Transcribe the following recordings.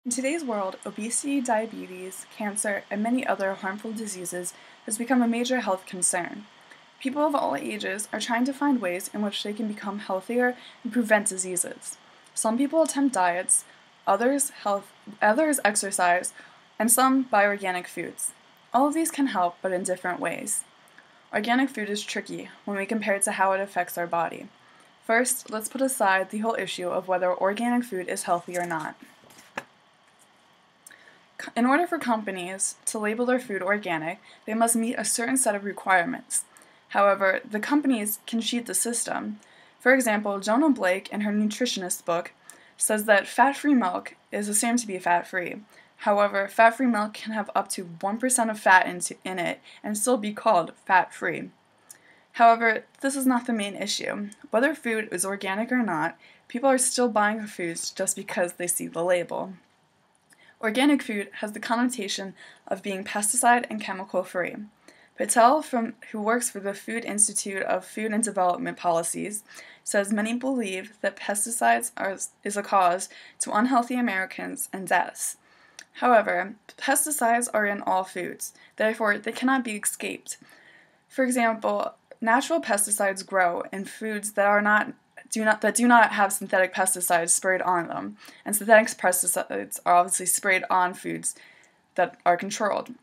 In today's world, obesity, diabetes, cancer, and many other harmful diseases has become a major health concern. People of all ages are trying to find ways in which they can become healthier and prevent diseases. Some people attempt diets, others exercise, and some buy organic foods. All of these can help, but in different ways. Organic food is tricky when we compare it to how it affects our body. First, let's put aside the whole issue of whether organic food is healthy or not. In order for companies to label their food organic, they must meet a certain set of requirements. However, the companies can cheat the system. For example, Jonah Blake, in her nutritionist book, says that fat-free milk is assumed to be fat-free. However, fat-free milk can have up to 1% of fat in it and still be called fat-free. However, this is not the main issue. Whether food is organic or not, people are still buying the foods just because they see the label. Organic food has the connotation of being pesticide and chemical free. Patel, who works for the Food Institute of Food and Development Policies, says many believe that pesticides is a cause to unhealthy Americans and deaths. However, pesticides are in all foods, therefore they cannot be escaped. For example, natural pesticides grow in foods that do not have synthetic pesticides sprayed on them, and synthetic pesticides are obviously sprayed on foods that are controlled.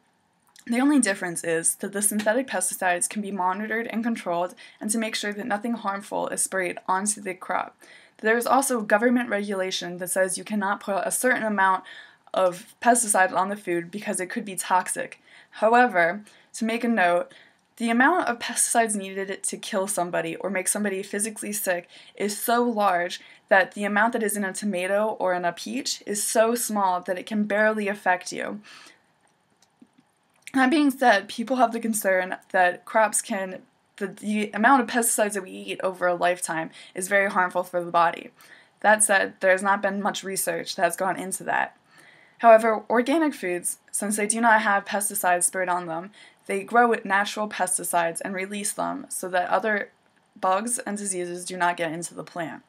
The only difference is that the synthetic pesticides can be monitored and controlled, and to make sure that nothing harmful is sprayed onto the crop. There is also government regulation that says you cannot put a certain amount of pesticide on the food because it could be toxic. However, to make a note, the amount of pesticides needed to kill somebody or make somebody physically sick is so large that the amount that is in a tomato or in a peach is so small that it can barely affect you. That being said, people have the concern that the amount of pesticides that we eat over a lifetime is very harmful for the body. That said, there has not been much research that has gone into that. However, organic foods, since they do not have pesticides sprayed on them, they grow with natural pesticides and release them so that other bugs and diseases do not get into the plant.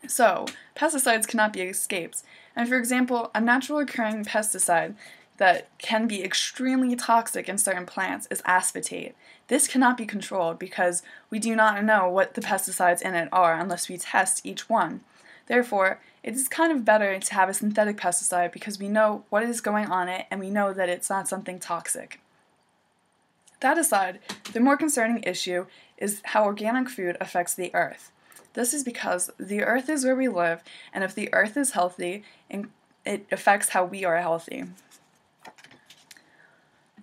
So, pesticides cannot be escaped. And for example, a natural occurring pesticide that can be extremely toxic in certain plants is aspartate. This cannot be controlled because we do not know what the pesticides in it are unless we test each one. Therefore, it is kind of better to have a synthetic pesticide because we know what is going on it and we know that it's not something toxic. That aside, the more concerning issue is how organic food affects the earth. This is because the earth is where we live, and if the earth is healthy, it affects how we are healthy.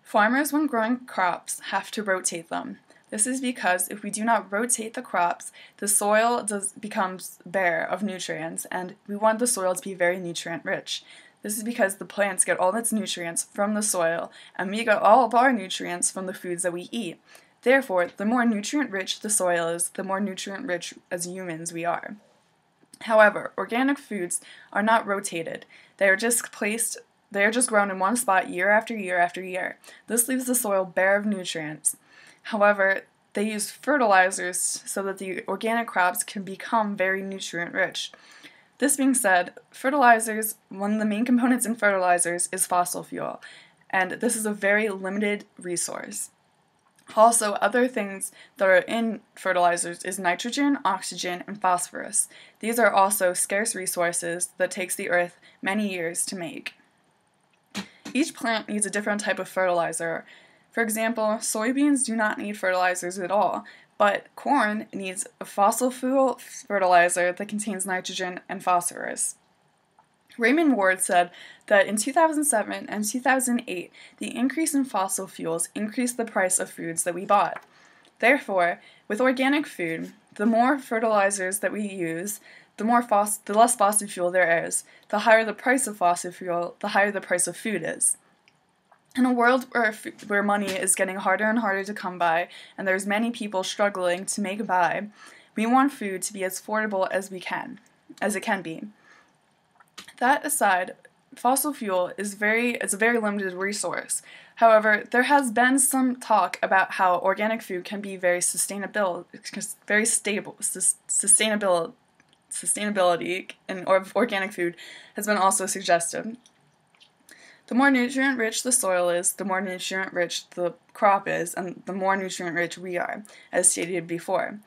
Farmers, when growing crops, have to rotate them. This is because if we do not rotate the crops, the soil becomes bare of nutrients, and we want the soil to be very nutrient rich. This is because the plants get all its nutrients from the soil, and we get all of our nutrients from the foods that we eat. Therefore, the more nutrient-rich the soil is, the more nutrient-rich as humans we are. However, organic foods are not rotated. They are just grown in one spot year after year after year. This leaves the soil bare of nutrients. However, they use fertilizers so that the organic crops can become very nutrient-rich. This being said, fertilizers, one of the main components in fertilizers is fossil fuel, and this is a very limited resource. Also, other things that are in fertilizers is nitrogen, oxygen, and phosphorus. These are also scarce resources that takes the earth many years to make. Each plant needs a different type of fertilizer. For example, soybeans do not need fertilizers at all, but corn needs a fossil fuel fertilizer that contains nitrogen and phosphorus. Raymond Ward said that in 2007 and 2008, the increase in fossil fuels increased the price of foods that we bought. Therefore, with organic food, the more fertilizers that we use, the less fossil fuel there is. The higher the price of fossil fuel, the higher the price of food is. In a world where money is getting harder and harder to come by, and there's many people struggling to make by, we want food to be as affordable as it can be. That aside, fossil fuel is a very limited resource. However, there has been some talk about how organic food can be very stable, sustainability in organic food has been also suggested. The more nutrient-rich the soil is, the more nutrient-rich the crop is, and the more nutrient-rich we are, as stated before.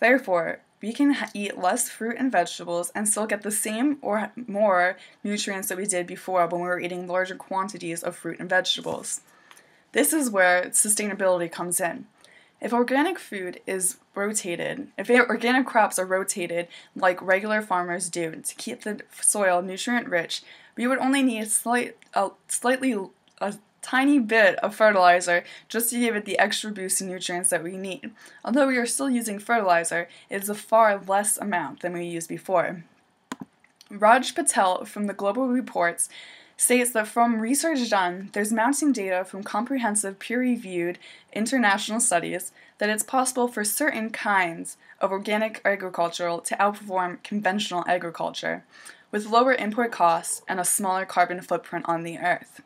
Therefore, we can eat less fruit and vegetables and still get the same or more nutrients that we did before when we were eating larger quantities of fruit and vegetables. This is where sustainability comes in. If organic food is rotated, if organic crops are rotated like regular farmers do to keep the soil nutrient-rich, we would only need a tiny bit of fertilizer just to give it the extra boost in nutrients that we need. Although we are still using fertilizer, it is a far less amount than we used before. Raj Patel from the Global Reports states that from research done, there's mounting data from comprehensive peer-reviewed international studies that it's possible for certain kinds of organic agriculture to outperform conventional agriculture, with lower input costs and a smaller carbon footprint on the earth.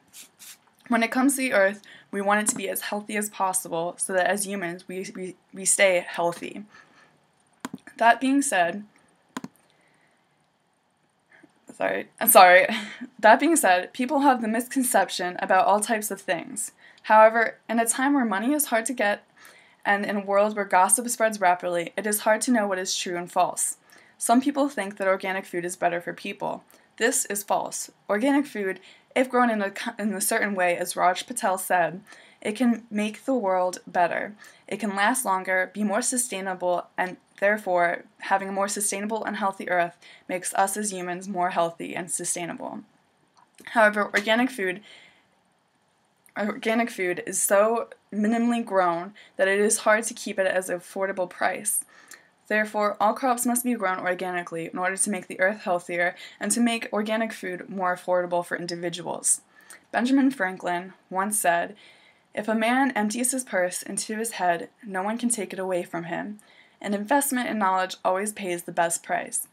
When it comes to the earth, we want it to be as healthy as possible so that as humans, we stay healthy. That being said, people have the misconception about all types of things. However, in a time where money is hard to get, and in a world where gossip spreads rapidly, it is hard to know what is true and false. Some people think that organic food is better for people. This is false. Organic food, if grown in a certain way, as Raj Patel said, it can make the world better. It can last longer, be more sustainable, and therefore, having a more sustainable and healthy earth makes us as humans more healthy and sustainable. However, organic food is so minimally grown that it is hard to keep it at an affordable price. Therefore, all crops must be grown organically in order to make the earth healthier and to make organic food more affordable for individuals. Benjamin Franklin once said, "If a man empties his purse into his head, no one can take it away from him. An investment in knowledge always pays the best price."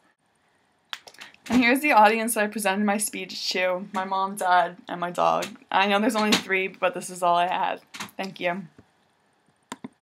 And here's the audience that I presented my speech to: my mom, dad, and my dog. I know there's only 3, but this is all I had. Thank you.